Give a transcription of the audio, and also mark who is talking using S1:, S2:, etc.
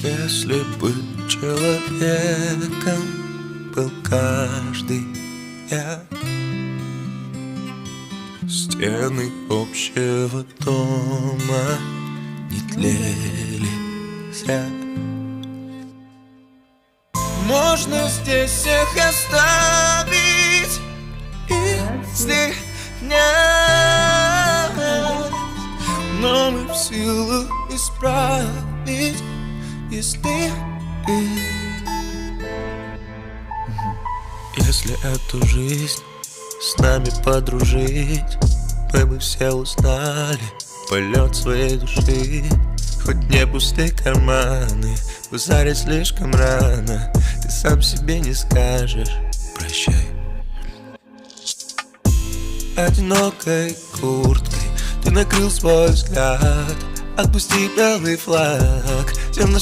S1: Если бы человеком был каждый я, стены общего дома не тлели зря. Можно здесь всех оставить и снять, но мы в силах исправить, если эту жизнь с нами подружить, мы бы все узнали полет своей души. Хоть не пустые карманы, ударить слишком рано, ты сам себе не скажешь прощай. Одинокой курткой ты накрыл свой взгляд, отпусти белый флаг, темно